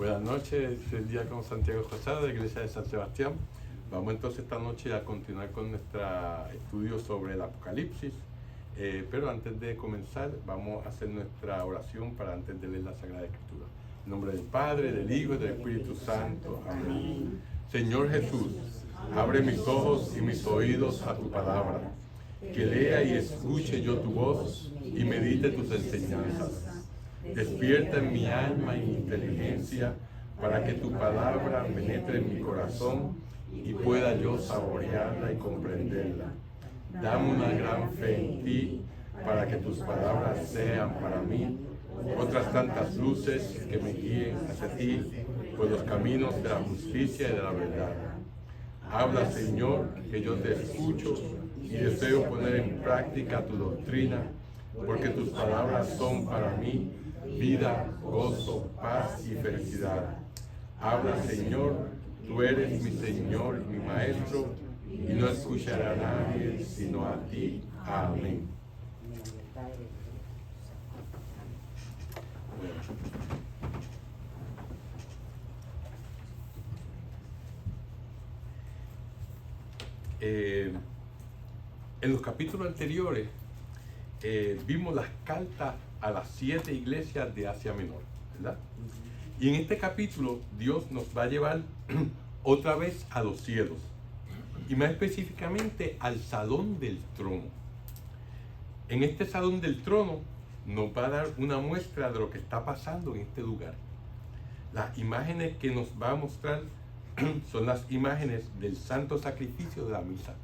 Buenas noches, el día con Santiago José de la Iglesia de San Sebastián. Vamos entonces esta noche a continuar con nuestro estudio sobre el Apocalipsis. Pero antes de comenzar, vamos a hacer nuestra oración para antes de leer la Sagrada Escritura. En nombre del Padre, del Hijo y del Espíritu Santo. Amén. Señor Jesús, abre mis ojos y mis oídos a tu palabra. Que lea y escuche yo tu voz y medite tus enseñanzas. Despierta en mi alma y mi inteligencia para que tu palabra penetre en mi corazón y pueda yo saborearla y comprenderla. Dame una gran fe en ti para que tus palabras sean para mí otras tantas luces que me guíen hacia ti por los caminos de la justicia y de la verdad. Habla, Señor, que yo te escucho y deseo poner en práctica tu doctrina, porque tus palabras son para mí vida, gozo, paz y felicidad. Habla, Señor, tú eres mi Señor y mi Maestro, y no escucharé a nadie sino a ti. Amén. En los capítulos anteriores vimos las cartas a las 7 iglesias de Asia Menor, ¿verdad? Y en este capítulo Dios nos va a llevar otra vez a los cielos, y más específicamente al salón del trono. En este salón del trono nos va a dar una muestra de lo que está pasando en este lugar. Las imágenes que nos va a mostrar son las imágenes del santo sacrificio de la misa.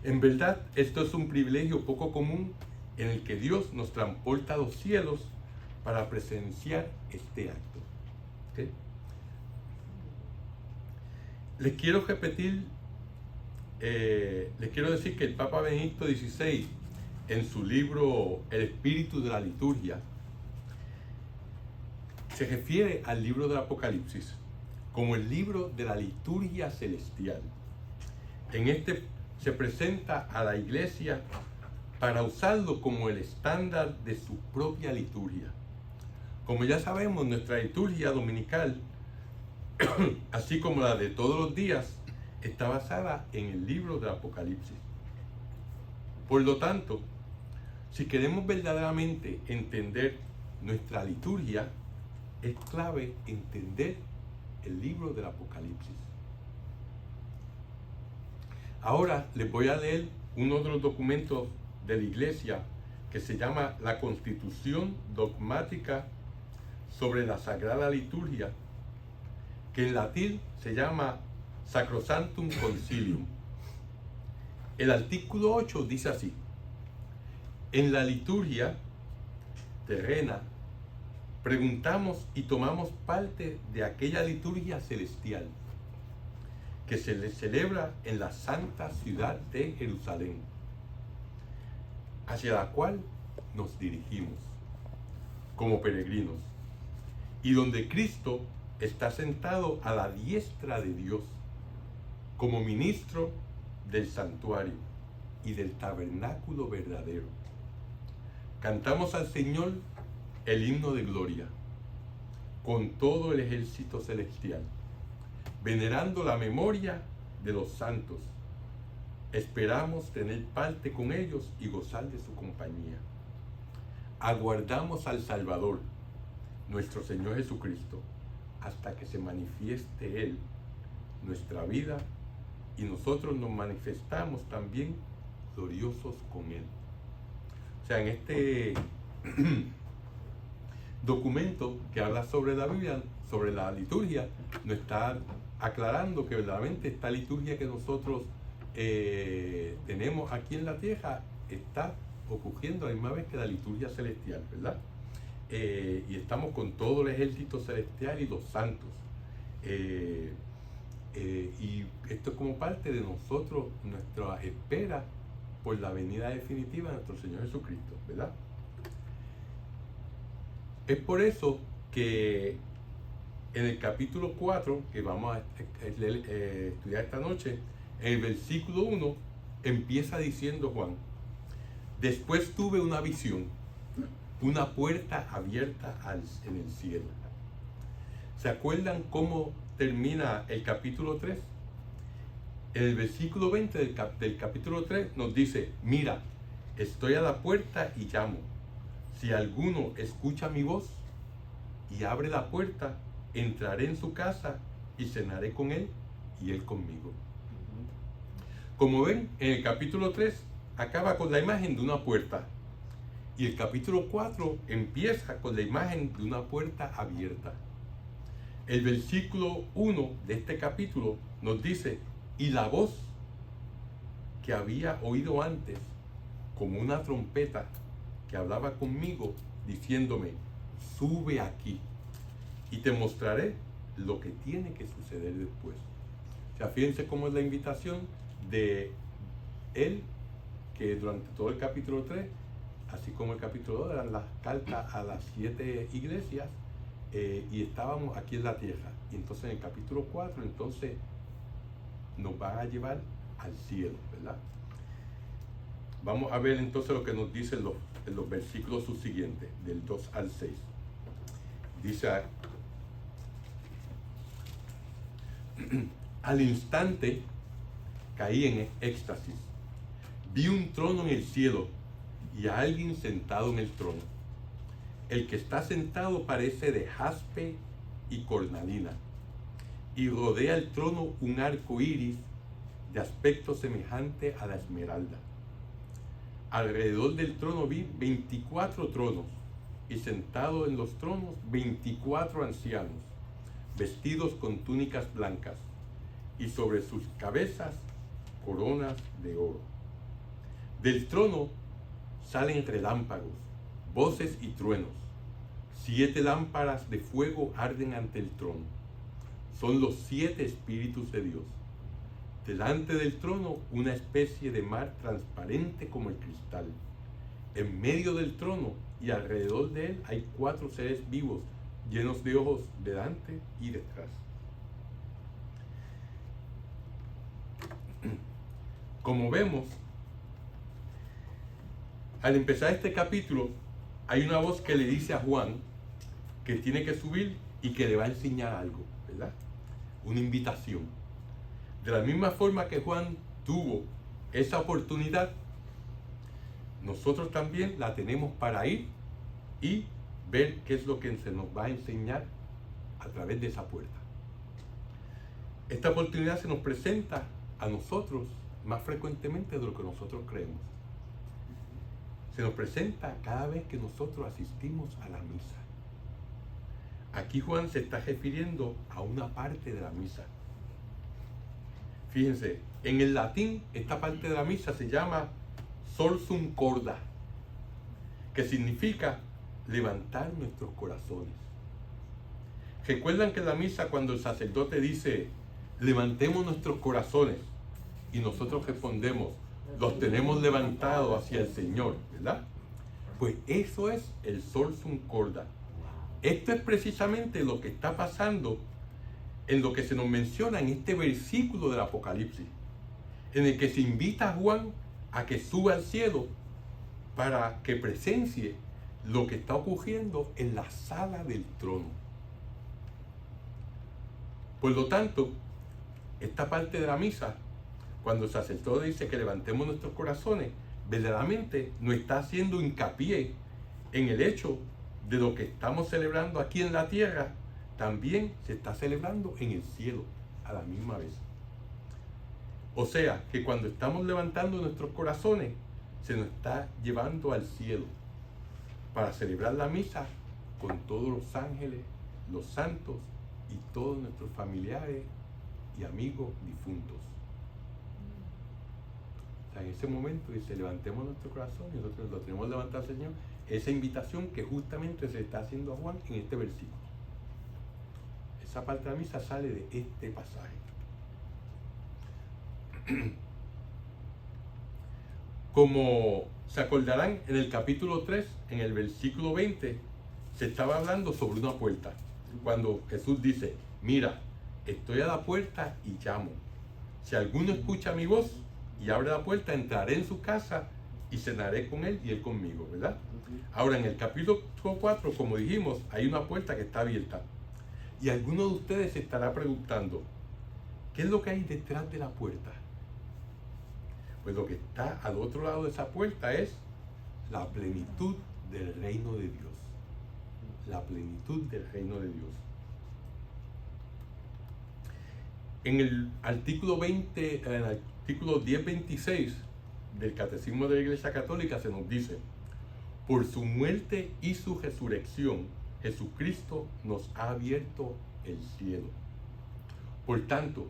En verdad, esto es un privilegio poco común en el que Dios nos transporta a los cielos para presenciar este acto. ¿Okay? Les quiero repetir, les quiero decir que el Papa Benedicto XVI, en su libro El Espíritu de la Liturgia, se refiere al libro del Apocalipsis como el libro de la liturgia celestial. En este se presenta a la Iglesia para usarlo como el estándar de su propia liturgia. Como ya sabemos, nuestra liturgia dominical, así como la de todos los días, está basada en el libro del Apocalipsis. Por lo tanto, si queremos verdaderamente entender nuestra liturgia, es clave entender el libro del Apocalipsis. Ahora les voy a leer uno de los documentos de la Iglesia que se llama la Constitución Dogmática sobre la Sagrada Liturgia, que en latín se llama Sacrosanctum Concilium. El artículo 8 dice así: en la liturgia terrena preguntamos y tomamos parte de aquella liturgia celestial que se le celebra en la santa ciudad de Jerusalén, hacia la cual nos dirigimos como peregrinos, y donde Cristo está sentado a la diestra de Dios como ministro del santuario y del tabernáculo verdadero. Cantamos al Señor el himno de gloria con todo el ejército celestial, venerando la memoria de los santos. Esperamos tener parte con ellos y gozar de su compañía. Aguardamos al Salvador, nuestro Señor Jesucristo, hasta que se manifieste Él, nuestra vida, y nosotros nos manifestamos también gloriosos con Él. O sea, en este documento que habla sobre la Biblia, sobre la liturgia, nos está aclarando que verdaderamente esta liturgia que nosotros tenemos aquí en la tierra está ocurriendo a la misma vez que la liturgia celestial, ¿verdad? Y estamos con todo el ejército celestial y los santos. Y esto es como parte de nosotros, nuestra espera por la venida definitiva de nuestro Señor Jesucristo, ¿verdad? Es por eso que en el capítulo 4, que vamos a estudiar esta noche, en el versículo 1, empieza diciendo Juan: después tuve una visión, una puerta abierta en el cielo. ¿Se acuerdan cómo termina el capítulo 3? En el versículo 20 del capítulo 3 nos dice: mira, estoy a la puerta y llamo. Si alguno escucha mi voz y abre la puerta, entraré en su casa y cenaré con él y él conmigo. Como ven, en el capítulo 3 acaba con la imagen de una puerta. Y el capítulo 4 empieza con la imagen de una puerta abierta. El versículo 1 de este capítulo nos dice: y la voz que había oído antes, como una trompeta que hablaba conmigo, diciéndome: sube aquí y te mostraré lo que tiene que suceder después. O sea, fíjense cómo es la invitación de él, que durante todo el capítulo 3, así como el capítulo 2, eran las cartas a las 7 iglesias, y estábamos aquí en la tierra. Y entonces en el capítulo 4, entonces nos va a llevar al cielo, ¿verdad? Vamos a ver entonces lo que nos dicen los versículos subsiguientes, del 2 al 6. Dice: al instante caí en éxtasis. Vi un trono en el cielo y a alguien sentado en el trono. El que está sentado parece de jaspe y cornalina, y rodea el trono un arco iris de aspecto semejante a la esmeralda. Alrededor del trono vi 24 tronos, y sentados en los tronos 24 ancianos, vestidos con túnicas blancas, y sobre sus cabezas coronas de oro. Del trono salen relámpagos, voces y truenos. 7 lámparas de fuego arden ante el trono. Son los 7 espíritus de Dios. Delante del trono una especie de mar transparente como el cristal. En medio del trono y alrededor de él hay 4 seres vivos, llenos de ojos delante y detrás. Como vemos, al empezar este capítulo, hay una voz que le dice a Juan que tiene que subir y que le va a enseñar algo, ¿verdad? Una invitación. De la misma forma que Juan tuvo esa oportunidad, nosotros también la tenemos para ir y ver qué es lo que se nos va a enseñar a través de esa puerta. Esta oportunidad se nos presenta a nosotros más frecuentemente de lo que nosotros creemos. Se nos presenta cada vez que nosotros asistimos a la misa. Aquí Juan se está refiriendo a una parte de la misa. Fíjense, en el latín esta parte de la misa se llama Sursum Corda, que significa levantar nuestros corazones. ¿Recuerdan que en la misa, cuando el sacerdote dice levantemos nuestros corazones, y nosotros respondemos los tenemos levantados hacia el Señor, ¿verdad? Pues eso es el Sursum Corda. Esto es precisamente lo que está pasando en lo que se nos menciona en este versículo del Apocalipsis, en el que se invita a Juan a que suba al cielo para que presencie lo que está ocurriendo en la sala del trono. Por lo tanto, esta parte de la misa, cuando el sacerdote dice que levantemos nuestros corazones, verdaderamente nos está haciendo hincapié en el hecho de lo que estamos celebrando aquí en la tierra, también se está celebrando en el cielo a la misma vez. O sea, que cuando estamos levantando nuestros corazones, se nos está llevando al cielo para celebrar la misa con todos los ángeles, los santos y todos nuestros familiares y amigos difuntos. O sea, en ese momento dice, levantemos nuestro corazón, y nosotros lo tenemos levantado al Señor. Esa invitación que justamente se está haciendo a Juan en este versículo. Esa parte de la misa sale de este pasaje. Como se acordarán, en el capítulo 3, en el versículo 20, se estaba hablando sobre una puerta. Cuando Jesús dice, mira, estoy a la puerta y llamo. Si alguno escucha mi voz y abre la puerta, entraré en su casa y cenaré con él y él conmigo, ¿verdad? Ahora, en el capítulo 4, como dijimos, hay una puerta que está abierta. Y alguno de ustedes se estará preguntando, ¿qué es lo que hay detrás de la puerta? Pues lo que está al otro lado de esa puerta es la plenitud del reino de Dios. La plenitud del reino de Dios. En el artículo 10:26 del Catecismo de la Iglesia Católica se nos dice: por su muerte y su resurrección, Jesucristo nos ha abierto el cielo. Por tanto,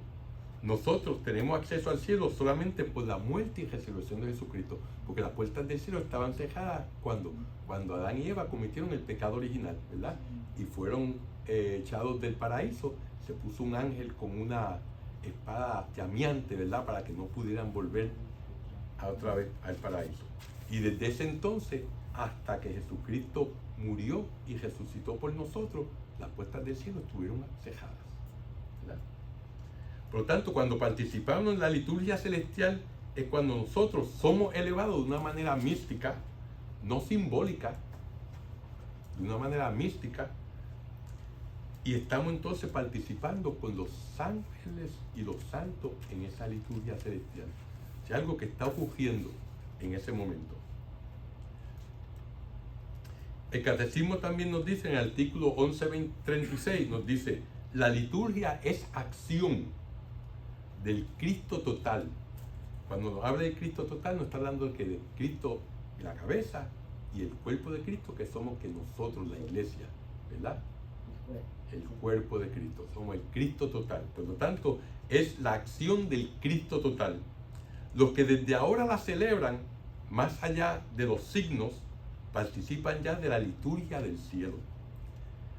nosotros tenemos acceso al cielo solamente por la muerte y resurrección de Jesucristo, porque las puertas del cielo estaban cerradas cuando Adán y Eva cometieron el pecado original, ¿verdad? Y fueron echados del paraíso. Se puso un ángel con una espada llameante, ¿verdad? Para que no pudieran volver otra vez al paraíso. Y desde ese entonces hasta que Jesucristo murió y resucitó por nosotros, las puertas del cielo estuvieron cerradas, ¿verdad? Por lo tanto, cuando participamos en la liturgia celestial es cuando nosotros somos elevados de una manera mística, no simbólica, de una manera mística, y estamos entonces participando con los ángeles y los santos en esa liturgia celestial. Es algo que está ocurriendo en ese momento. El Catecismo también nos dice en el artículo 1136, nos dice: la liturgia es acción del Cristo total. Cuando nos habla de Cristo total, nos está hablando de que de Cristo, la cabeza, y el cuerpo de Cristo, que somos que nosotros, la iglesia, ¿verdad? El cuerpo de Cristo, somos el Cristo total. Por lo tanto, es la acción del Cristo total. Los que desde ahora la celebran, más allá de los signos, participan ya de la liturgia del cielo.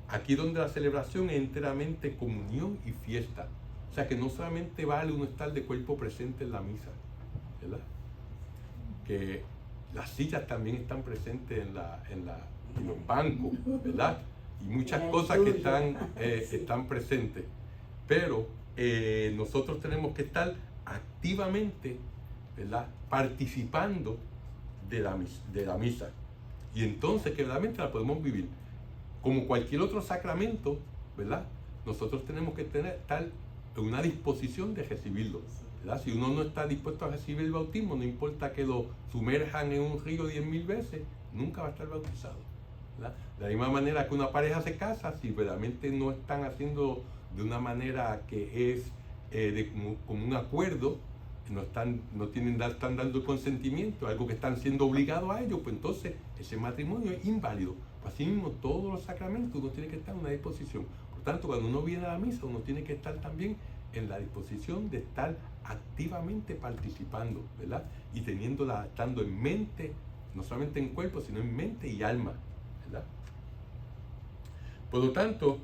Aquí donde la celebración es enteramente comunión y fiesta. O sea que no solamente vale uno estar de cuerpo presente en la misa, ¿verdad? Que las sillas también están presentes en los bancos, ¿verdad? Y muchas cosas que están presentes. Pero nosotros tenemos que estar activamente, ¿verdad?, participando de la misa. Y entonces que realmente la podemos vivir. Como cualquier otro sacramento, ¿verdad? Nosotros tenemos que estar en una disposición de recibirlo, ¿verdad? Si uno no está dispuesto a recibir el bautismo, no importa que lo sumerjan en un río 10.000 veces, nunca va a estar bautizado, ¿verdad? De la misma manera que una pareja se casa, si verdaderamente no están haciendo de una manera que es como un acuerdo, están dando el consentimiento, algo que están siendo obligados a ellos, pues entonces ese matrimonio es inválido. Pues así mismo todos los sacramentos uno tiene que estar en una disposición. Por tanto, cuando uno viene a la misa, uno tiene que estar también en la disposición de estar activamente participando, ¿verdad? Y estando en mente, no solamente en cuerpo, sino en mente y alma, ¿verdad? Por lo tanto,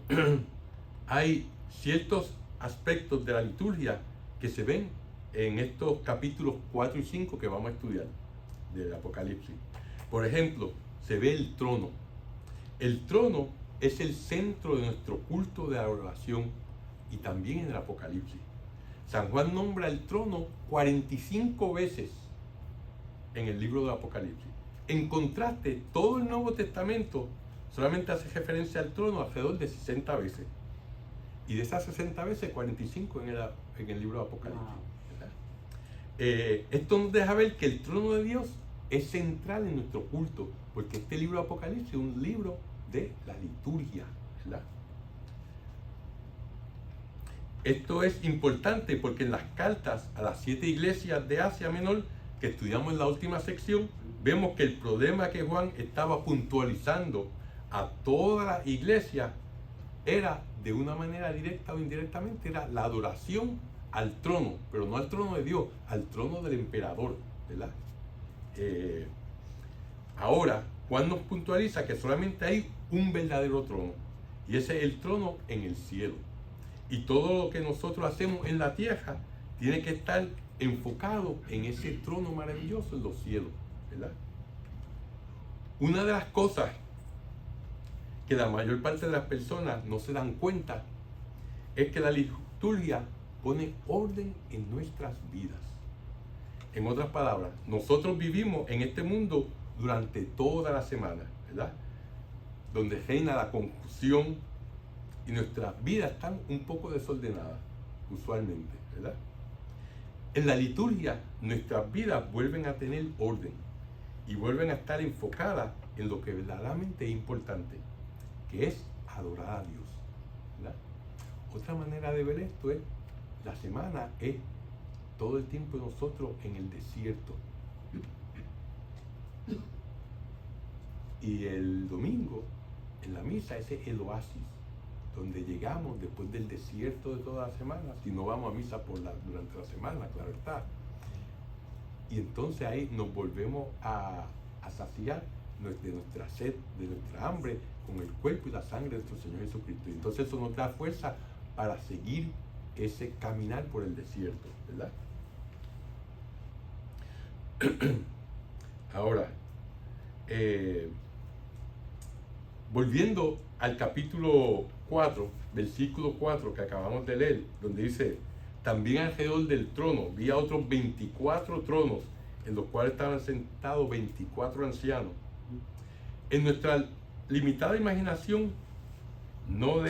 hay ciertos aspectos de la liturgia que se ven en estos capítulos 4 y 5 que vamos a estudiar del Apocalipsis. Por ejemplo, se ve el trono. El trono es el centro de nuestro culto de adoración y también en el Apocalipsis. San Juan nombra el trono 45 veces en el libro del Apocalipsis. En contraste, todo el Nuevo Testamento solamente hace referencia al trono alrededor de 60 veces. Y de esas 60 veces, 45 en el libro del Apocalipsis. Esto nos deja ver que el trono de Dios es central en nuestro culto, porque este libro de Apocalipsis es un libro de la liturgia, ¿verdad? Esto es importante porque en las cartas a las 7 iglesias de Asia Menor que estudiamos en la última sección, vemos que el problema que Juan estaba puntualizando a toda la iglesia era, de una manera directa o indirectamente, era la adoración al trono, pero no al trono de Dios, al trono del emperador, ¿verdad? Ahora, Juan nos puntualiza que solamente hay un verdadero trono, y ese es el trono en el cielo. Y todo lo que nosotros hacemos en la tierra tiene que estar enfocado en ese trono maravilloso en los cielos, ¿verdad? Una de las cosas que la mayor parte de las personas no se dan cuenta es que la liturgia pone orden en nuestras vidas. En otras palabras, nosotros vivimos en este mundo durante toda la semana, ¿verdad? Donde reina la confusión y nuestras vidas están un poco desordenadas, usualmente, ¿verdad? En la liturgia, nuestras vidas vuelven a tener orden y vuelven a estar enfocadas en lo que verdaderamente es importante, que es adorar a Dios, ¿verdad? Otra manera de ver esto es, la semana es todo el tiempo nosotros en el desierto. Y el domingo, en la misa, ese es el oasis, donde llegamos después del desierto de toda la semana, si no vamos a misa durante la semana, claro está. Y entonces ahí nos volvemos a saciar de nuestra sed, de nuestra hambre, con el cuerpo y la sangre de nuestro Señor Jesucristo. Y entonces eso nos da fuerza para seguir ese caminar por el desierto, ¿verdad? Ahora, volviendo al capítulo 4, versículo 4 que acabamos de leer, donde dice, también alrededor del trono vi a otros 24 tronos, en los cuales estaban sentados 24 ancianos. En nuestra limitada imaginación, no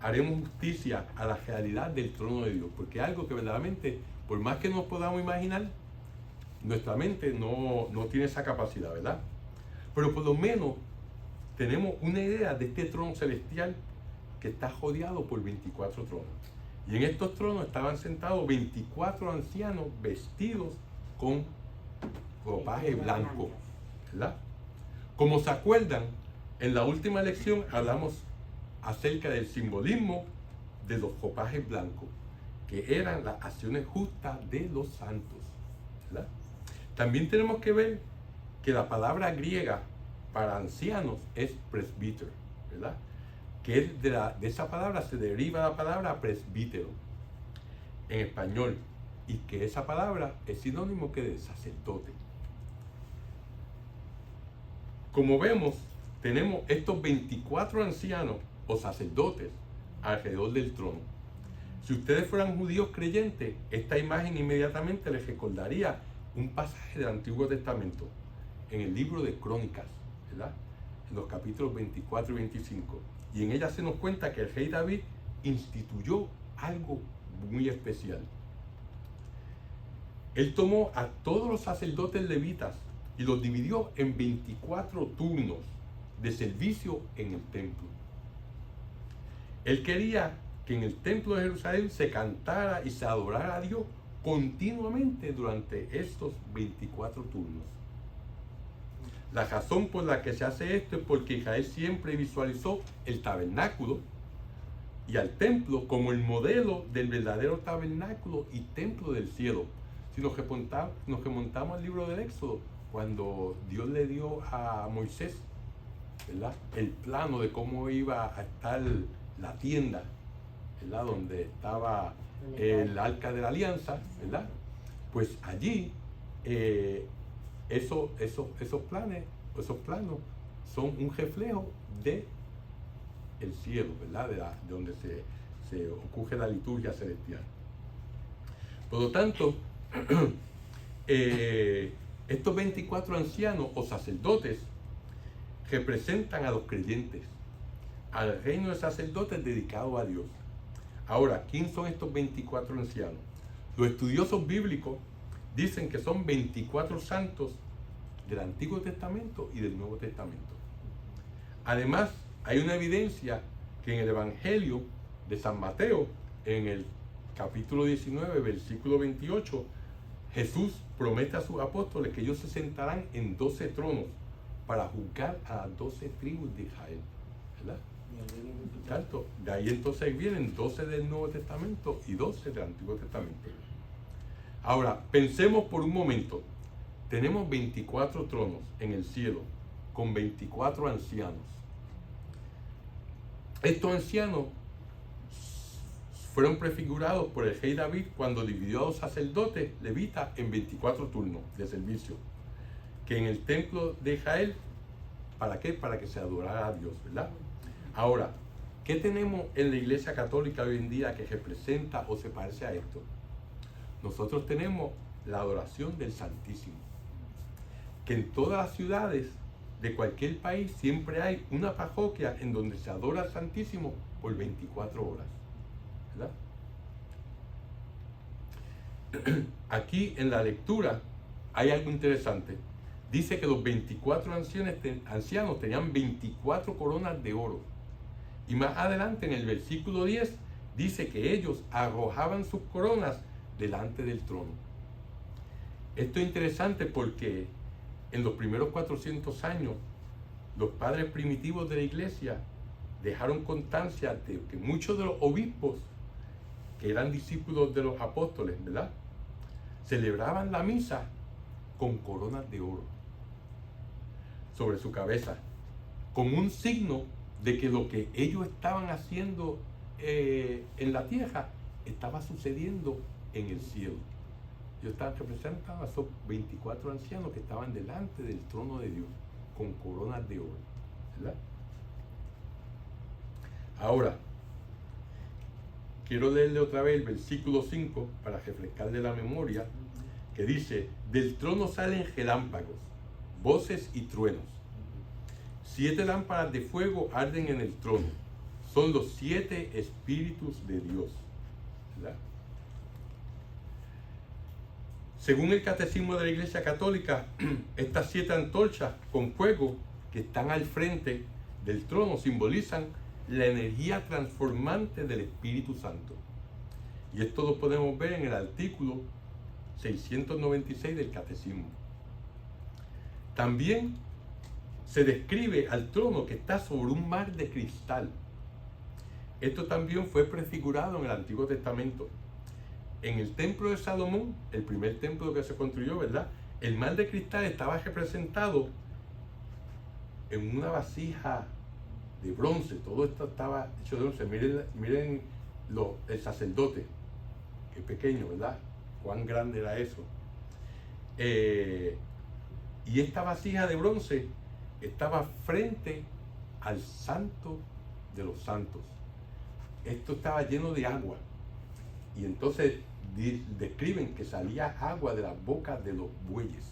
haremos justicia a la realidad del trono de Dios, porque es algo que verdaderamente, por más que nos podamos imaginar, nuestra mente no tiene esa capacidad, ¿verdad? Pero por lo menos tenemos una idea de este trono celestial que está rodeado por 24 tronos. Y en estos tronos estaban sentados 24 ancianos vestidos con ropaje blanco, ¿verdad? Como se acuerdan, en la última lección hablamos acerca del simbolismo de los ropajes blancos, que eran las acciones justas de los santos, ¿verdad? También tenemos que ver que la palabra griega para ancianos es presbítero, ¿verdad? Que es de esa palabra se deriva la palabra presbítero en español, y que esa palabra es sinónimo que de sacerdote. Como vemos, tenemos estos 24 ancianos o sacerdotes alrededor del trono. Si ustedes fueran judíos creyentes, esta imagen inmediatamente les recordaría un pasaje del Antiguo Testamento en el libro de Crónicas, ¿verdad? En los capítulos 24 y 25. Y en ella se nos cuenta que el rey David instituyó algo muy especial. Él tomó a todos los sacerdotes levitas y los dividió en 24 turnos de servicio en el templo. Él quería que en el templo de Jerusalén se cantara y se adorara a Dios continuamente durante estos 24 turnos. La razón por la que se hace esto es porque Israel siempre visualizó el tabernáculo y al templo como el modelo del verdadero tabernáculo y templo del cielo. Si nos remontamos al libro del Éxodo, cuando Dios le dio a Moisés, ¿verdad?, el plano de cómo iba a estar la tienda, ¿verdad?, donde estaba el arca de la alianza, ¿verdad? Pues allí esos planos son un reflejo de el cielo, ¿verdad?, de donde se ocurre la liturgia celestial. Por lo tanto, estos 24 ancianos o sacerdotes representan a los creyentes, al reino de sacerdotes dedicado a Dios. Ahora, ¿quién son estos 24 ancianos? Los estudiosos bíblicos dicen que son 24 santos del Antiguo Testamento y del Nuevo Testamento. Además, hay una evidencia que en el Evangelio de San Mateo, en el capítulo 19, versículo 28, Jesús promete a sus apóstoles que ellos se sentarán en 12 tronos para juzgar a las 12 tribus de Israel, ¿verdad? ¿Cierto? De ahí entonces vienen 12 del Nuevo Testamento y 12 del Antiguo Testamento. Ahora, pensemos por un momento. Tenemos 24 tronos en el cielo con 24 ancianos. Estos ancianos fueron prefigurados por el rey David cuando dividió a los sacerdotes levitas en 24 turnos de servicio, que en el templo de Israel, ¿para qué? Para que se adorara a Dios, ¿verdad? Ahora, ¿qué tenemos en la Iglesia Católica hoy en día que representa o se parece a esto? Nosotros tenemos la adoración del Santísimo, que en todas las ciudades de cualquier país siempre hay una parroquia en donde se adora al Santísimo por 24 horas, ¿verdad? Aquí en la lectura hay algo interesante. Dice que los 24 ancianos tenían 24 coronas de oro. Y más adelante en el versículo 10 dice que ellos arrojaban sus coronas delante del trono. Esto es interesante porque en los primeros 400 años los padres primitivos de la iglesia dejaron constancia de que muchos de los obispos, que eran discípulos de los apóstoles, ¿verdad?, celebraban la misa con coronas de oro sobre su cabeza, como un signo de que lo que ellos estaban haciendo en la tierra estaba sucediendo en el cielo. Ellos estaban representando a esos 24 ancianos que estaban delante del trono de Dios con coronas de oro, ¿verdad? Ahora, quiero leerle otra vez el versículo 5 para refrescarle la memoria, que dice: del trono salen relámpagos, voces y truenos. 7 lámparas de fuego arden en el trono. Son los 7 espíritus de Dios, ¿verdad? Según el Catecismo de la Iglesia Católica, estas 7 antorchas con fuego que están al frente del trono simbolizan la energía transformante del Espíritu Santo. Y esto lo podemos ver en el artículo 696 del Catecismo. También se describe al trono que está sobre un mar de cristal. Esto también fue prefigurado en el Antiguo Testamento. En el templo de Salomón, el primer templo que se construyó, ¿verdad?, el mar de cristal estaba representado en una vasija de bronce. Todo esto estaba hecho de bronce. Miren el sacerdote, que pequeño, ¿verdad? Cuán grande era eso. Y esta vasija de bronce estaba frente al santo de los santos. Esto estaba lleno de agua. Y entonces describen que salía agua de las bocas de los bueyes.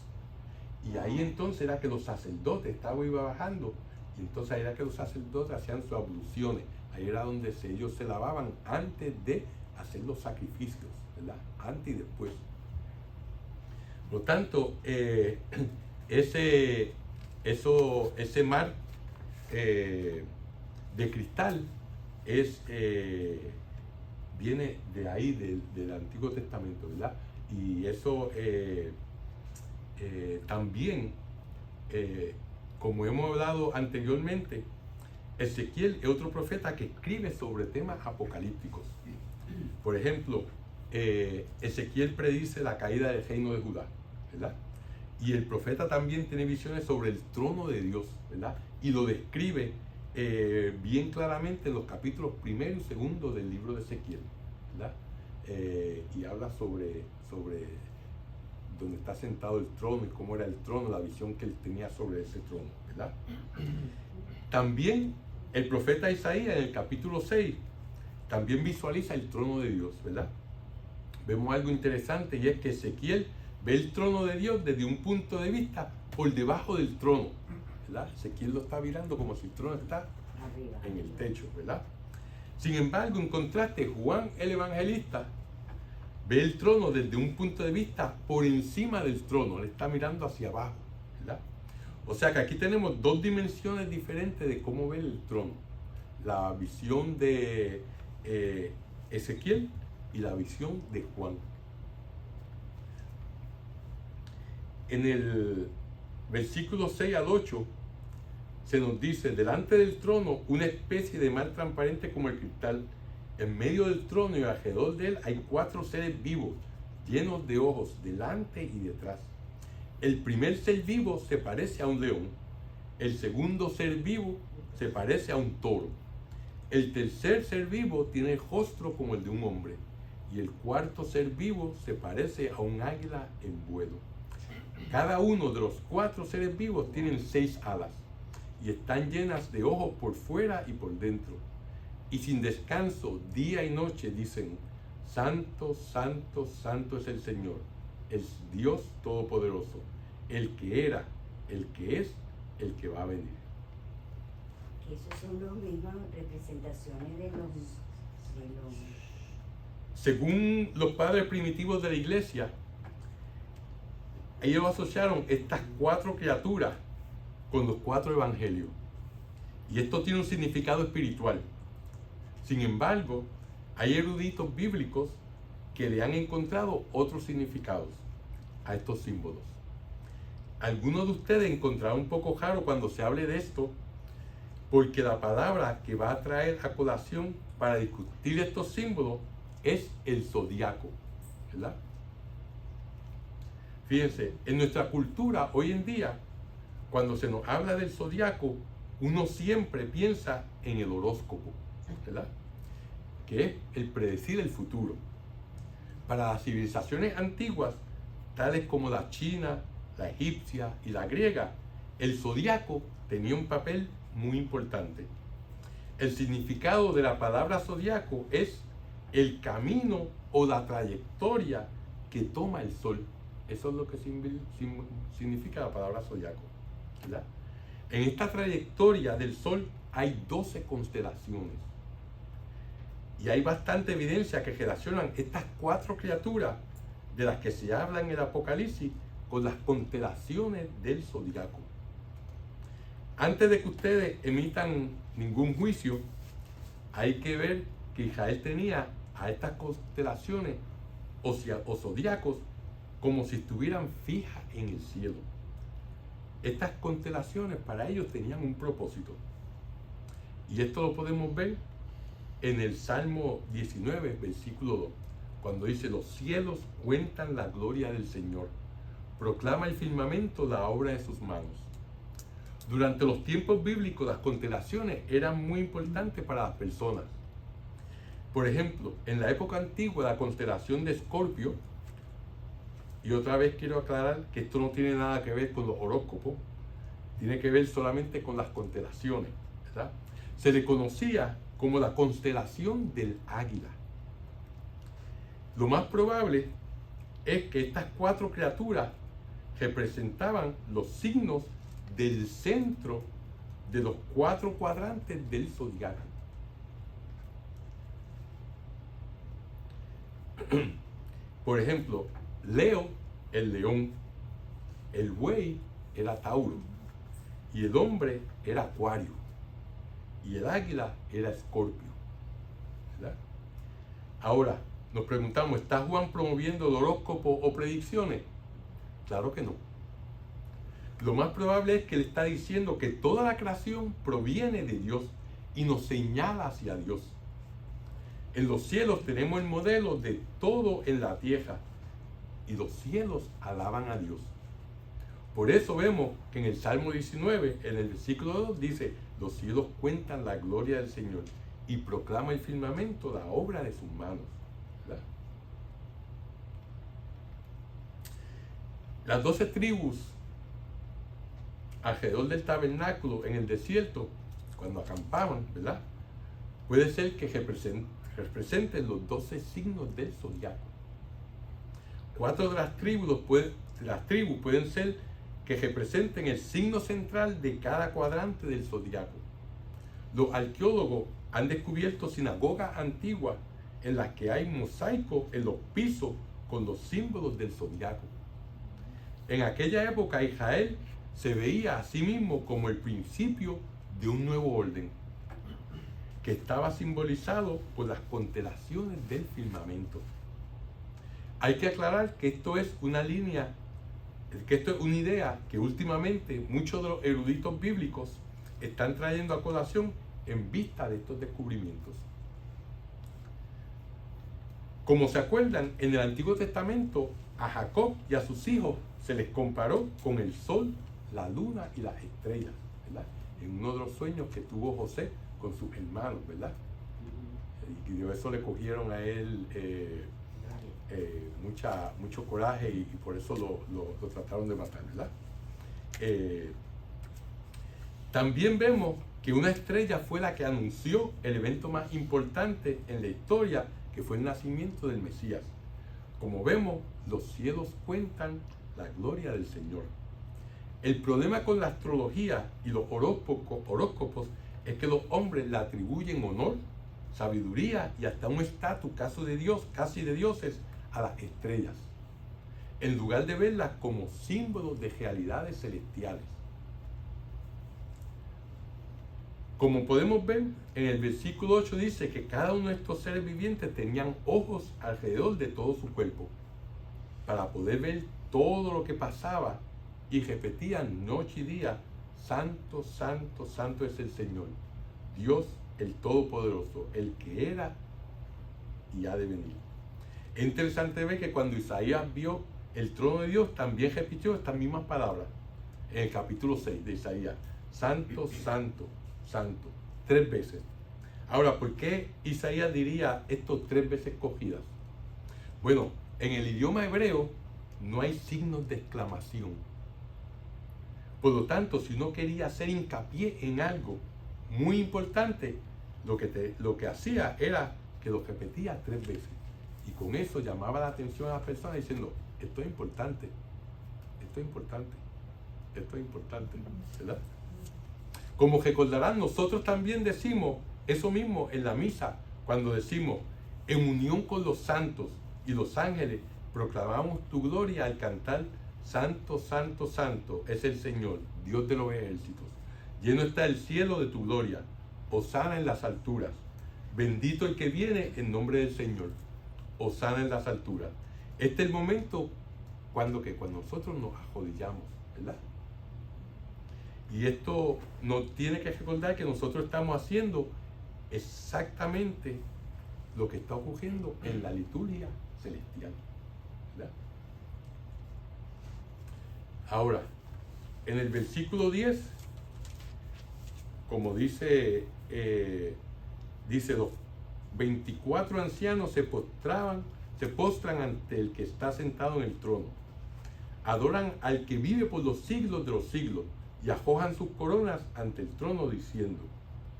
Y ahí entonces era que los sacerdotes estaban bajando. Y entonces ahí era que los sacerdotes hacían sus abluciones. Ahí era donde ellos se lavaban antes de hacer los sacrificios, ¿verdad? Antes y después. Por lo tanto, ese mar de cristal viene de ahí, del Antiguo Testamento, ¿verdad? Y eso también, como hemos hablado anteriormente, Ezequiel es otro profeta que escribe sobre temas apocalípticos. Por ejemplo, Ezequiel predice la caída del reino de Judá, ¿verdad? Y el profeta también tiene visiones sobre el trono de Dios, ¿verdad? Y lo describe bien claramente en los capítulos 1 y 2 del libro de Ezequiel, ¿verdad? Y habla sobre donde está sentado el trono y cómo era el trono, la visión que él tenía sobre ese trono, ¿verdad? También el profeta Isaías en el capítulo 6 también visualiza el trono de Dios, ¿verdad? Vemos algo interesante, y es que Ezequiel ve el trono de Dios desde un punto de vista por debajo del trono, ¿verdad? Ezequiel lo está mirando como si el trono está en el techo, ¿verdad? Sin embargo, en contraste, Juan el Evangelista ve el trono desde un punto de vista por encima del trono. Él está mirando hacia abajo, ¿verdad? O sea que aquí tenemos 2 dimensiones diferentes de cómo ver el trono. La visión de Ezequiel y la visión de Juan. En el versículo 6 al 8 se nos dice: delante del trono una especie de mar transparente como el cristal. En medio del trono y alrededor de él hay 4 seres vivos, llenos de ojos, delante y detrás. El primer ser vivo se parece a un león. El segundo ser vivo se parece a un toro. El tercer ser vivo tiene el rostro como el de un hombre. Y el cuarto ser vivo se parece a un águila en vuelo. Cada uno de los 4 seres vivos tienen 6 alas y están llenas de ojos por fuera y por dentro. Y sin descanso, día y noche, dicen: Santo, Santo, Santo es el Señor, el Dios Todopoderoso, el que era, el que es, el que va a venir. Esos son las mismas representaciones de los... Según los padres primitivos de la iglesia, ellos asociaron estas 4 criaturas con los 4 evangelios. Y esto tiene un significado espiritual. Sin embargo, hay eruditos bíblicos que le han encontrado otros significados a estos símbolos. Algunos de ustedes encontrarán un poco raro cuando se hable de esto, porque la palabra que va a traer a colación para discutir estos símbolos es el zodiaco, ¿verdad? Fíjense, en nuestra cultura hoy en día, cuando se nos habla del zodiaco, uno siempre piensa en el horóscopo, ¿verdad? Que es el predecir el futuro. Para las civilizaciones antiguas, tales como la china, la egipcia y la griega, el zodiaco tenía un papel muy importante. El significado de la palabra zodiaco es el camino o la trayectoria que toma el sol. Eso es lo que significa la palabra zodiaco, ¿verdad? En esta trayectoria del sol hay 12 constelaciones. Y hay bastante evidencia que relacionan estas 4 criaturas de las que se habla en el Apocalipsis con las constelaciones del zodiaco. Antes de que ustedes emitan ningún juicio, hay que ver que Israel tenía a estas constelaciones o zodiacos como si estuvieran fijas en el cielo. Estas constelaciones para ellos tenían un propósito. Y esto lo podemos ver en el Salmo 19, versículo 2, cuando dice: los cielos cuentan la gloria del Señor, proclama el firmamento la obra de sus manos. Durante los tiempos bíblicos, las constelaciones eran muy importantes para las personas. Por ejemplo, en la época antigua, la constelación de Escorpio, y otra vez quiero aclarar que esto no tiene nada que ver con los horóscopos, tiene que ver solamente con las constelaciones, ¿verdad? Se le conocía como la constelación del águila. Lo más probable es que estas 4 criaturas representaban los signos del centro de los 4 cuadrantes del zodiaco. Por ejemplo, Leo, el león, el buey era Tauro, y el hombre era Acuario, y el águila era Escorpio, ¿verdad? Ahora, nos preguntamos, ¿está Juan promoviendo el horóscopo o predicciones? Claro que no. Lo más probable es que él está diciendo que toda la creación proviene de Dios y nos señala hacia Dios. En los cielos tenemos el modelo de todo en la tierra, y los cielos alaban a Dios. Por eso vemos que en el Salmo 19, en el versículo 2, dice: los cielos cuentan la gloria del Señor y proclama el firmamento la obra de sus manos, ¿verdad? Las 12 tribus alrededor del tabernáculo en el desierto, cuando acampaban, ¿verdad? Puede ser que representen los 12 signos del zodiaco. 4 de las tribus pueden ser que representen el signo central de cada cuadrante del zodiaco. Los arqueólogos han descubierto sinagogas antiguas en las que hay mosaicos en los pisos con los símbolos del zodiaco. En aquella época, Israel se veía a sí mismo como el principio de un nuevo orden, que estaba simbolizado por las constelaciones del firmamento. Hay que aclarar que esto es una idea que últimamente muchos de los eruditos bíblicos están trayendo a colación en vista de estos descubrimientos. Como se acuerdan, en el Antiguo Testamento a Jacob y a sus hijos se les comparó con el sol, la luna y las estrellas, ¿verdad? En uno de los sueños que tuvo José con sus hermanos, ¿verdad? Y de eso le cogieron a él mucho coraje y por eso lo trataron de matar, ¿verdad? También vemos que una estrella fue la que anunció el evento más importante en la historia, que fue el nacimiento del Mesías. Como vemos, los cielos cuentan la gloria del Señor. El problema con la astrología y los horóscopos es que los hombres le atribuyen honor, sabiduría y hasta un estatus casi de dioses a las estrellas, en lugar de verlas como símbolos de realidades celestiales. Como podemos ver, en el versículo 8 dice que cada uno de estos seres vivientes tenían ojos alrededor de todo su cuerpo, para poder ver todo lo que pasaba, y repetían noche y día: santo, santo, santo es el Señor, Dios el Todopoderoso, el que era y ha de venir. Es interesante ver que cuando Isaías vio el trono de Dios, también repitió estas mismas palabras en el capítulo 6 de Isaías: santo, santo, santo, 3 veces. Ahora, ¿por qué Isaías diría esto 3 veces cogidas? Bueno, en el idioma hebreo no hay signos de exclamación. Por lo tanto, si uno quería hacer hincapié en algo muy importante, lo que hacía era que lo repetía 3 veces. Y con eso llamaba la atención a las personas diciendo: esto es importante, esto es importante, esto es importante, ¿verdad? Como recordarán, nosotros también decimos eso mismo en la misa, cuando decimos: en unión con los santos y los ángeles, proclamamos tu gloria al cantar: santo, santo, santo es el Señor, Dios de los ejércitos. Lleno está el cielo de tu gloria. Hosana en las alturas. Bendito el que viene en nombre del Señor. Hosana en las alturas. Este es el momento cuando nosotros nos arrodillamos, ¿verdad? Y esto nos tiene que recordar que nosotros estamos haciendo exactamente lo que está ocurriendo en la liturgia celestial, ¿verdad? Ahora, en el versículo 10, como dice, los 24 ancianos se postran ante el que está sentado en el trono. Adoran al que vive por los siglos de los siglos y arrojan sus coronas ante el trono diciendo,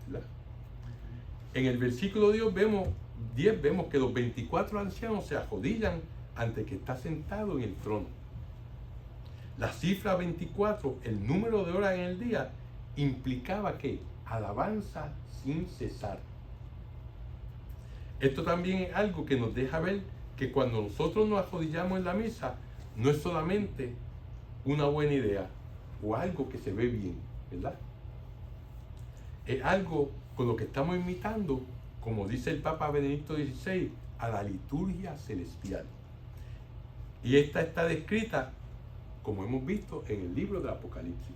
¿verdad? En el versículo 10 vemos que los 24 ancianos se arrodillan ante el que está sentado en el trono. La cifra 24, el número de horas en el día, implicaba que alabanza sin cesar. Esto también es algo que nos deja ver que cuando nosotros nos arrodillamos en la misa, no es solamente una buena idea o algo que se ve bien, ¿verdad? Es algo con lo que estamos imitando, como dice el Papa Benedicto XVI, a la liturgia celestial. Y esta está descrita, como hemos visto, en el libro del Apocalipsis.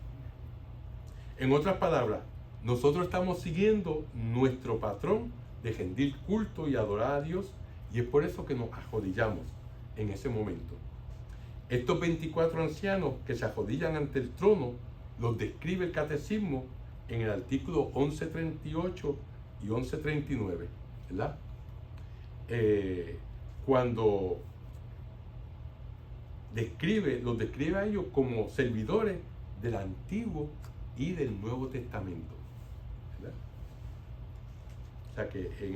En otras palabras, nosotros estamos siguiendo nuestro patrón de rendir culto y adorar a Dios, y es por eso que nos arrodillamos en ese momento. Estos 24 ancianos que se arrodillan ante el trono los describe el catecismo en el artículo 1138 y 1139, ¿verdad? Cuando los describe a ellos como servidores del Antiguo y del Nuevo Testamento, ¿verdad? O sea que en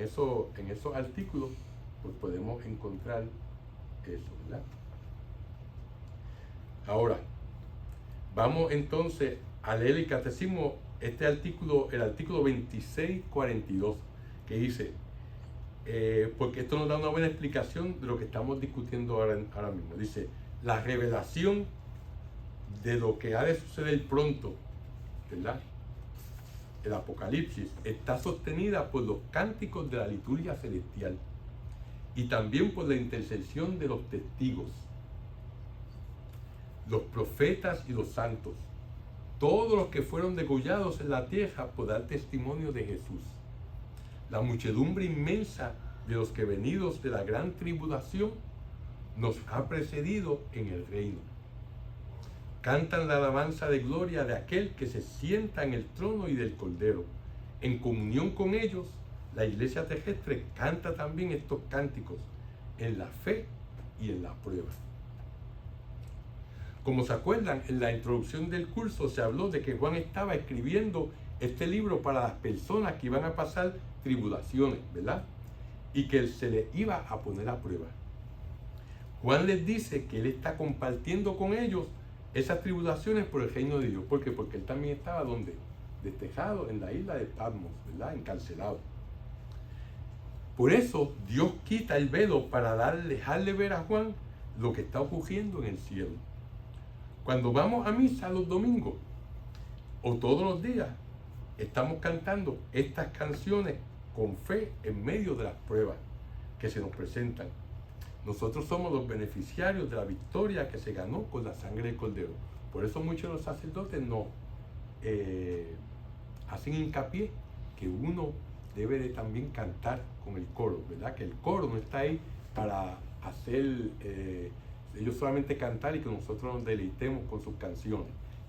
esos artículos pues podemos encontrar eso, ¿verdad? Ahora, vamos entonces a leer el catecismo, el artículo 2642, que dice, porque esto nos da una buena explicación de lo que estamos discutiendo ahora mismo. Dice: la revelación de lo que ha de suceder pronto, ¿verdad? El Apocalipsis está sostenida por los cánticos de la liturgia celestial y también por la intercesión de los testigos, los profetas y los santos, todos los que fueron degollados en la tierra por dar testimonio de Jesús. La muchedumbre inmensa de los que venidos de la gran tribulación nos ha precedido en el reino. Cantan la alabanza de gloria de aquel que se sienta en el trono y del Cordero. En comunión con ellos, la iglesia terrestre canta también estos cánticos en la fe y en la prueba. Como se acuerdan, en la introducción del curso se habló de que Juan estaba escribiendo este libro para las personas que iban a pasar tribulaciones, ¿verdad? Y que se les iba a poner a prueba. Juan les dice que él está compartiendo con ellos esas tribulaciones por el reino de Dios. ¿Por qué? Porque él también estaba ¿dónde? destejado en la isla de Patmos, ¿verdad? Encarcelado. Por eso Dios quita el velo para dejarle ver a Juan lo que está ocurriendo en el cielo. Cuando vamos a misa los domingos o todos los días, estamos cantando estas canciones con fe en medio de las pruebas que se nos presentan. Nosotros somos los beneficiarios de la victoria que se ganó con la sangre del Cordero. Por eso muchos de los sacerdotes nos hacen hincapié que uno debe de también cantar con el coro, ¿verdad? Que el coro no está ahí para hacer, ellos solamente cantar y que nosotros nos deleitemos con sus canciones,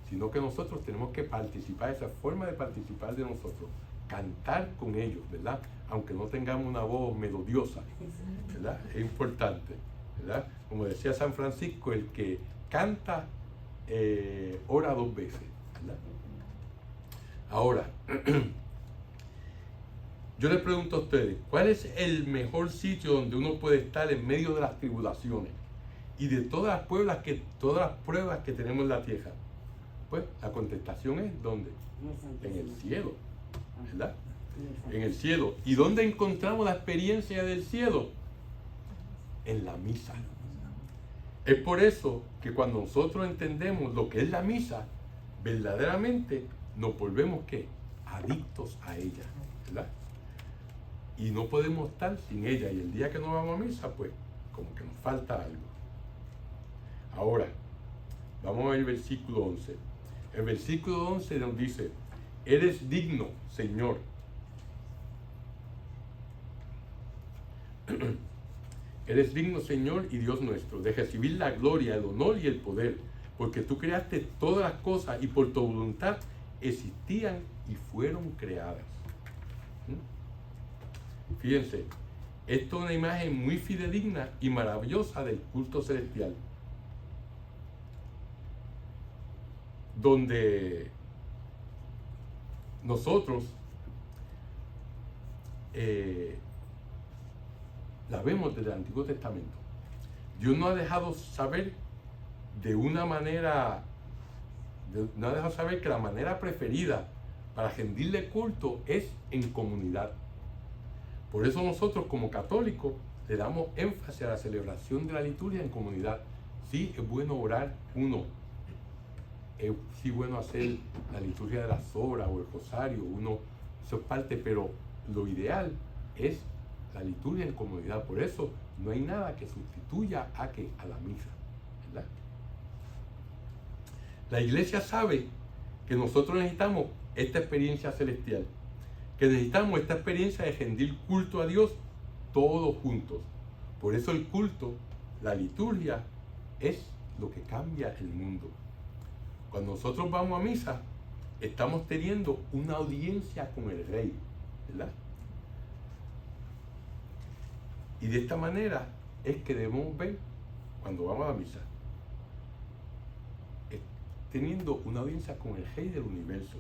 sino que nosotros tenemos que participar, esa forma de participar de nosotros, cantar con ellos, ¿verdad? Aunque no tengamos una voz melodiosa, ¿verdad? Es importante, ¿verdad? Como decía San Francisco, el que canta ora dos veces, ¿verdad? Ahora, yo les pregunto a ustedes, ¿cuál es el mejor sitio donde uno puede estar en medio de las tribulaciones y de todas las pruebas que tenemos en la tierra? Pues la contestación es ¿dónde? En el cielo, ¿verdad? En el cielo. ¿Y dónde encontramos la experiencia del cielo? En la misa. Es por eso que cuando nosotros entendemos lo que es la misa, verdaderamente nos volvemos ¿qué? Adictos a ella, ¿verdad? Y no podemos estar sin ella. Y el día que no vamos a misa, pues como que nos falta algo. Ahora, vamos al versículo 11. El versículo 11 nos dice: eres digno, Señor. Eres digno, Señor y Dios nuestro, de recibir la gloria, el honor y el poder, porque tú creaste todas las cosas y por tu voluntad existían y fueron creadas. Fíjense, esto es una imagen muy fidedigna y maravillosa del culto celestial, donde nosotros la vemos desde el Antiguo Testamento. Dios nos ha dejado saber nos ha dejado saber que la manera preferida para rendirle culto es en comunidad. Por eso nosotros como católicos le damos énfasis a la celebración de la liturgia en comunidad. Sí, es bueno orar uno, es sí bueno hacer la liturgia de las horas o el rosario, eso es parte, pero lo ideal es la liturgia en comunidad. Por eso no hay nada que sustituya a la misa, ¿verdad? La iglesia sabe que nosotros necesitamos esta experiencia celestial, que necesitamos esta experiencia de rendir culto a Dios todos juntos. Por eso el culto, la liturgia, es lo que cambia el mundo. Cuando nosotros vamos a misa, estamos teniendo una audiencia con el Rey, ¿verdad? Y de esta manera es que debemos ver cuando vamos a la misa, teniendo una audiencia con el Rey del universo.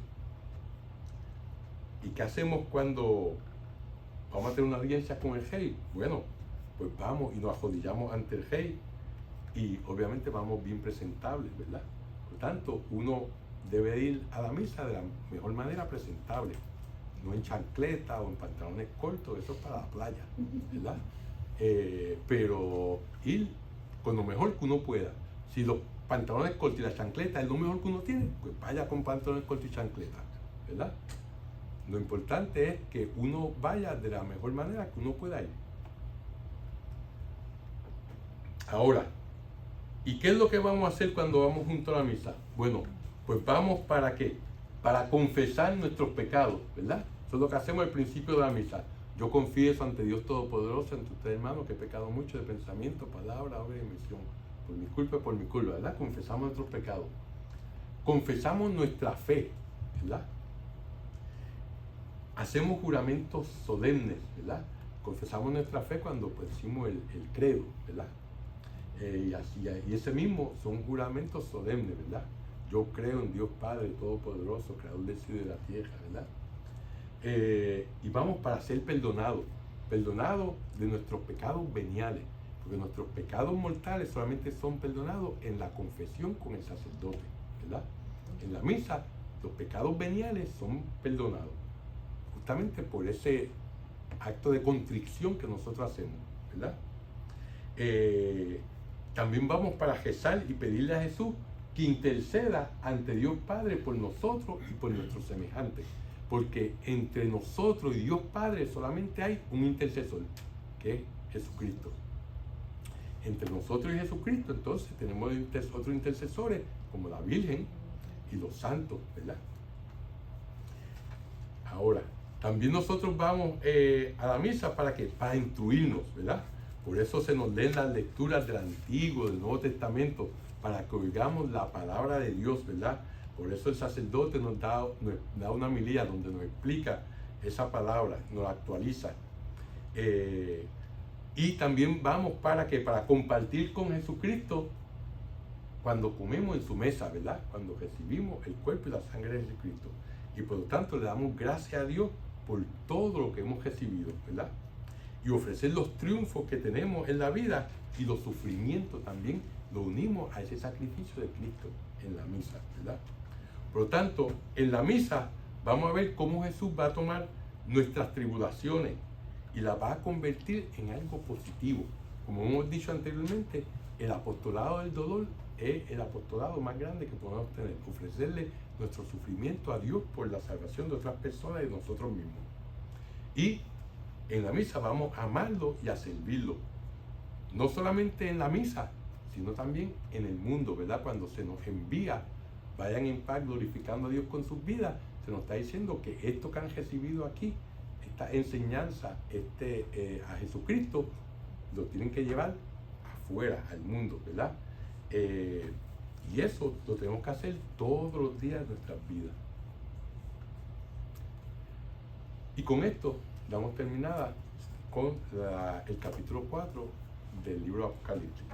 ¿Y qué hacemos cuando vamos a tener una audiencia con el Rey? Bueno, pues vamos y nos arrodillamos ante el Rey y obviamente vamos bien presentables, ¿verdad? Por tanto, uno debe ir a la misa de la mejor manera presentable, no en chancleta o en pantalones cortos, eso es para la playa, ¿verdad? Pero ir con lo mejor que uno pueda. Si los pantalones cortos y la chancleta es lo mejor que uno tiene, pues vaya con pantalones cortos y chancleta, ¿verdad? Lo importante es que uno vaya de la mejor manera que uno pueda ir. Ahora, ¿y qué es lo que vamos a hacer cuando vamos junto a la misa? Bueno, pues vamos ¿para qué? Para confesar nuestros pecados, ¿verdad? Eso es lo que hacemos al principio de la misa. Yo confieso ante Dios Todopoderoso, ante ustedes, hermanos, que he pecado mucho de pensamiento, palabra, obra y omisión. Por mi culpa, ¿verdad? Confesamos nuestros pecados. Confesamos nuestra fe, ¿verdad? Hacemos juramentos solemnes, ¿verdad? Confesamos nuestra fe cuando pues, decimos el credo, ¿verdad? Y ese mismo son juramentos solemnes, ¿verdad? Yo creo en Dios Padre Todopoderoso, Creador del cielo y de la tierra, ¿verdad? Y vamos para ser perdonados de nuestros pecados veniales, porque nuestros pecados mortales solamente son perdonados en la confesión con el sacerdote, ¿verdad? En la misa Los pecados veniales son perdonados, justamente por ese acto de contrición que nosotros hacemos, ¿verdad? También vamos para rezar y pedirle a Jesús que interceda ante Dios Padre por nosotros y por nuestros semejantes, porque entre nosotros y Dios Padre solamente hay un intercesor, que es Jesucristo. Entre nosotros y Jesucristo, entonces, tenemos otros intercesores, como la Virgen y los santos, ¿verdad? Ahora, también nosotros vamos a la misa para instruirnos, ¿verdad? Por eso se nos leen las lecturas del Antiguo, del Nuevo Testamento, para que oigamos la palabra de Dios, ¿verdad? Por eso el sacerdote nos da una homilía donde nos explica esa palabra, nos la actualiza. Y también vamos para compartir con Jesucristo cuando comemos en su mesa, ¿verdad? Cuando recibimos el cuerpo y la sangre de Jesucristo. Y por lo tanto le damos gracias a Dios por todo lo que hemos recibido, ¿verdad? Y ofrecer los triunfos que tenemos en la vida y los sufrimientos también lo unimos a ese sacrificio de Cristo en la misa, ¿verdad? Por lo tanto, en la misa vamos a ver cómo Jesús va a tomar nuestras tribulaciones y las va a convertir en algo positivo. Como hemos dicho anteriormente, el apostolado del dolor es el apostolado más grande que podemos tener, ofrecerle nuestro sufrimiento a Dios por la salvación de otras personas y de nosotros mismos. Y en la misa vamos a amarlo y a servirlo. No solamente en la misa, sino también en el mundo, ¿verdad? Cuando se nos envía, vayan en paz glorificando a Dios con sus vidas, se nos está diciendo que esto que han recibido aquí, esta enseñanza a Jesucristo, lo tienen que llevar afuera, al mundo, ¿verdad? Y eso lo tenemos que hacer todos los días de nuestras vidas. Y con esto damos terminada con el capítulo 4 del libro de Apocalipsis.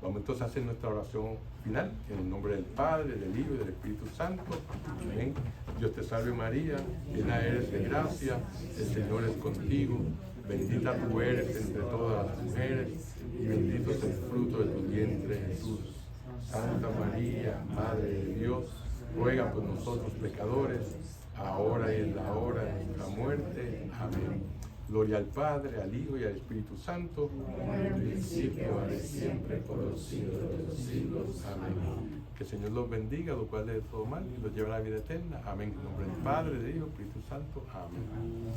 Vamos entonces a hacer nuestra oración final en el nombre del Padre, del Hijo y del Espíritu Santo. Amén. Dios te salve María, llena eres de gracia, el Señor es contigo. Bendita tú eres entre todas las mujeres y bendito es el fruto de tu vientre, Jesús. Santa María, Madre de Dios, ruega por nosotros pecadores, ahora y en la hora de nuestra muerte. Amén. Gloria al Padre, al Hijo y al Espíritu Santo, como en el principio, ahora y siempre, por los siglos de los siglos. Amén. Que el Señor los bendiga, los cuales de todo mal y los lleve a la vida eterna. Amén. En nombre del Padre, del Hijo y del Espíritu Santo. Amén.